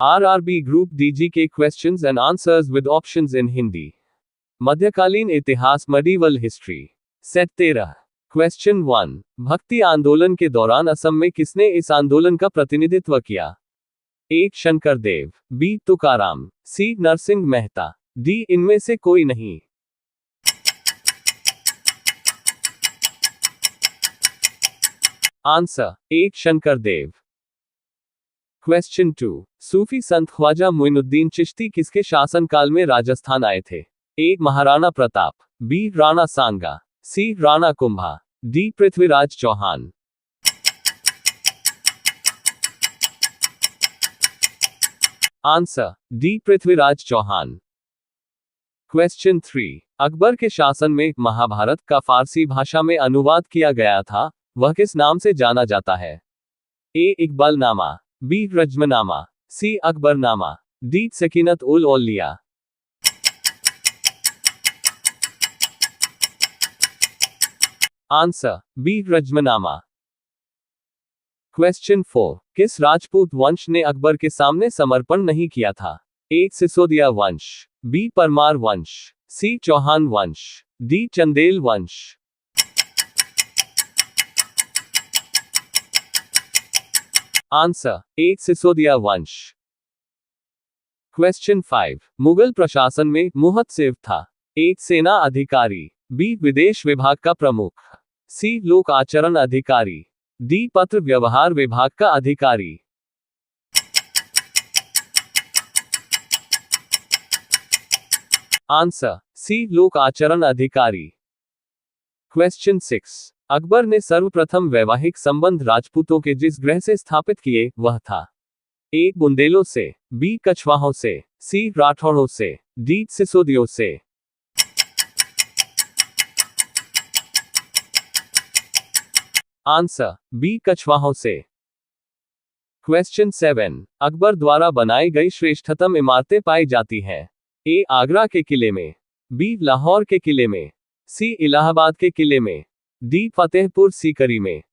RRB Group DG के questions and answers with options in Hindi. मध्यकालीन इतिहास medieval history. Set 13. Question 1. भक्ति आंदोलन के दौरान असम में किसने इस आंदोलन का प्रतिनिधित्व किया? A. Shankardev, B. Tukaram, C. Narasimha Mehta, D. इनमें से कोई नहीं. Answer A. शंकरदेव. क्वेश्चन 2. सूफी संत ख्वाजा मुइनुद्दीन चिश्ती किसके शासनकाल में राजस्थान आए थे? A. Maharana Pratap, B. Rana Sanga, C. Rana Kumbha, D. Prithviraj Chauhan. Answer D. Prithviraj Chauhan. Question 3. Akbar के शासन में महाभारत का फारसी भाषा में अनुवाद किया गया था, वह किस नाम से जाना जाता है? A. Iqbalnama, B. Razmnama, C. Akbarnama, D. Sakinat ul Auliya. Answer B. Razmnama. Question 4. किस राजपूत वंश ने अकबर के सामने समर्पण नहीं किया था? A. सिसोदिया वंश, B. परमार वंश, C. चौहान वंश, D. चंदेल वंश. Answer A. सिसोदिया वंश. क्वेश्चन 5. मुगल प्रशासन में मुहत्सिब था? A. सेना अधिकारी, B. विदेश विभाग का प्रमुख, C. लोक आचरण अधिकारी, D. पत्र व्यवहार विभाग का अधिकारी. Answer C. लोक आचरण अधिकारी. क्वेश्चन 6. अकबर ने सर्वप्रथम वैवाहिक संबंध राजपूतों के जिस ग्रह से स्थापित किए वह था? A. बुंदेलों से, B. कछवाहों से, C. राठौड़ों से, D. सिसोदियों से. Answer B. कछवाहों से. क्वेश्चन 7. अकबर द्वारा बनाई गई श्रेष्ठतम इमारतें पाई जाती हैं? A. आगरा के किले में, B. लाहौर के किले में, C. इलाहाबाद के किले में, D. फतेहपुर सीकरी में.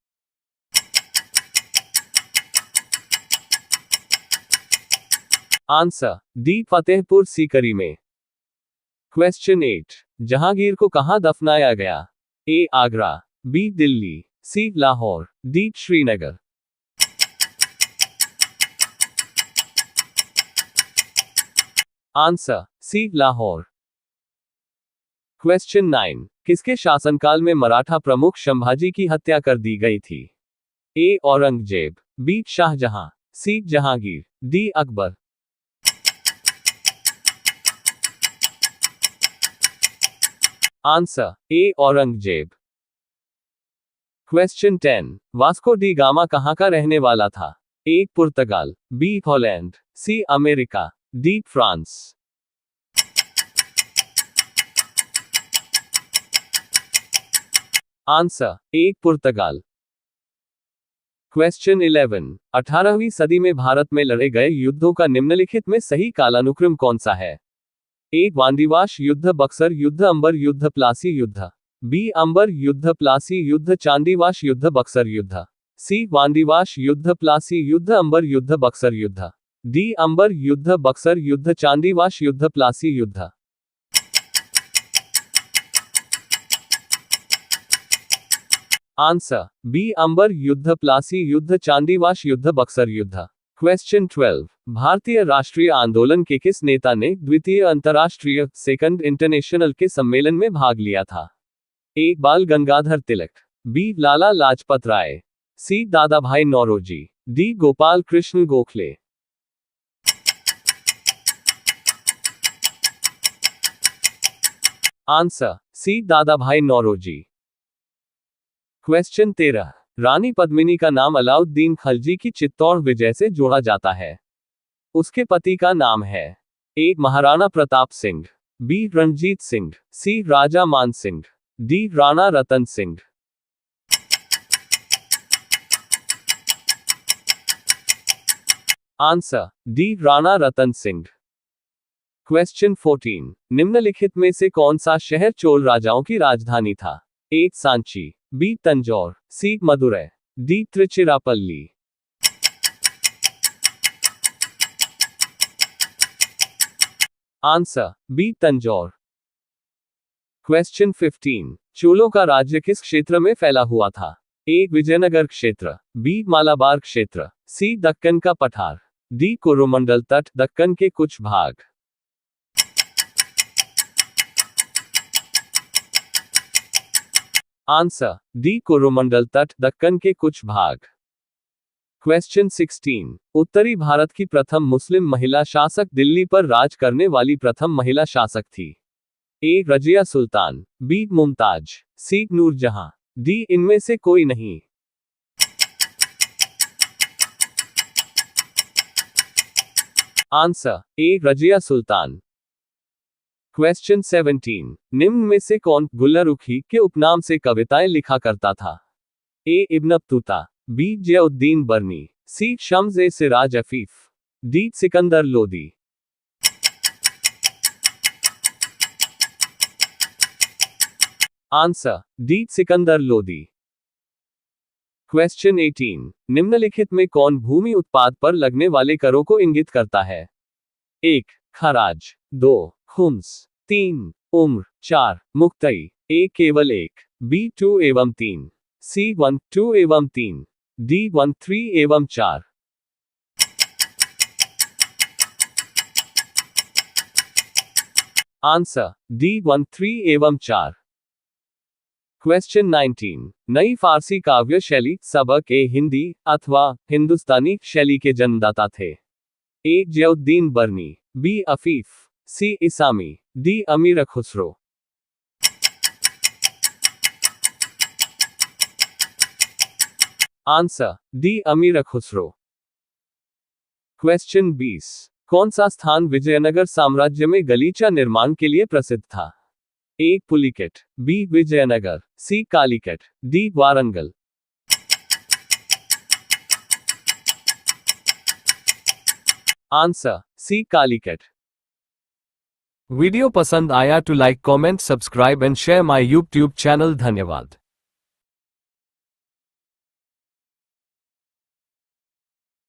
Answer D. फतेहपुर सीकरी में. क्वेश्चन 8. जहांगीर को कहां दफनाया गया? A. Agra, B. Delhi, C. Lahore, D. Srinagar. Answer C. Lahore. Question 9. किसके शासनकाल में मराठा प्रमुख संभाजी की हत्या कर दी गई थी? A. Aurangzeb, B. Shahjahan, C. Jahangir, D. Akbar. Answer A. Aurangzeb. Question 10. Vasco da Gama कहां का रहने वाला था? A. Portugal, B. Holland, C. America, D. France. Answer A. Portugal. Question 11. 18वीं सदी में भारत में लड़े गए युद्धों का निम्नलिखित में सही कालानुक्रम कौन सा है? A. वांडीवाश युद्ध, बक्सर युद्ध, अंबर युद्ध, प्लासी युद्ध, B. अंबर युद्ध, प्लासी युद्ध, चांदीवाश युद्ध, बक्सर युद्ध, C. वांडीवाश युद्ध, प्लासी युद्ध, अंबर युद्ध, बक्सर युद्ध, D. अंबर युद्ध, बक्सर युद्ध, चांदीवाश युद्ध, प्लासी युद्ध. Answer B. अंबर युद्ध, प्लासी युद्ध, चांदीवाश युद्ध, बक्सर युद्ध. क्वेश्चन 12. भारतीय राष्ट्रीय आंदोलन के किस नेता ने द्वितीय अंतर्राष्ट्रीय सेकंड इंटरनेशनल के सम्मेलन में भाग लिया था? A. बाल Gangadhar Tilak, B. Lala Lajpat Rai, C. Dada Bhai Naoroji, D. Gopal Krishna Gokhale. Answer C. Dada Bhai Naoroji. Question 13. रानी पद्मिनी का नाम अलाउद्दीन खलजी की चित्तौड़ विजय से जोड़ा जाता है? उसके पति का नाम है? A. Maharana Pratap Singh, B. Ranjit Singh, C. Raja Man Singh, D. Rana Ratan Singh. Answer D. Rana Ratan Singh. Question 14. निम्नलिखित में से कौन सा शहर चोल राजाओं की राजधानी था? A. Sanchi, B. Tanjore, C. Madurai, D. Trichirappalli. Answer B Tanjore. Question 15, चोलों का राज्य किस क्षेत्र में फैला हुआ था? ए विजयनगर क्षेत्र, बी मालाबार क्षेत्र, सी दक्कन का पठार, डी कोरोमंडल तट दक्कन के कुछ भाग। आंसर डी कोरोमंडल तट दक्कन के कुछ भाग। क्वेश्चन 16, उत्तरी भारत की प्रथम मुस्लिम महिला शासक दिल्ली पर राज करने वाली प्रथम महिला शासक थी? ए रजिया सुल्तान, बी मुमताज, सी नूरजहां, डी इनमें से कोई नहीं। Answer A Razia Sultan. Question 17, निम्न में से कौन गुल्लरुखी के उपनाम से कविताएं लिखा करता था? A Ibn Battuta, B Ziauddin Barani, C Shams i Siraj Afif, D Sikandar Lodi. Answer D Sikandar Lodi. Question 18, निम्नलिखित में कौन भूमि उत्पाद पर लगने वाले करों को इंगित करता है? 1 खराज, 2 खुम्स, 3 उम्र, 4 मुक्तई, ए केवल 1, बी 2 एवं 3, सी 1 2 एवं 3, डी 1 3 एवं 4। आंसर डी 1 3 एवं 4। क्वेश्चन 19, नई फारसी काव्य शैली सबक ए हिंदी अथवा हिंदुस्तानी शैली के जन्मदाता थे? ए जियाउद्दीन बर्नी, बी अफीफ, सी इसामी, डी अमीर खुसरो। आंसर डी अमीर खुसरो। क्वेश्चन 20, कौन सा स्थान विजयनगर साम्राज्य में गलीचा निर्माण के लिए प्रसिद्ध था? A Pulicat, B Vijayanagara, C Calicut, D Warangal. Answer C Calicut. Video पसंद आया तो like comment subscribe and share my YouTube channel. धन्यवाद।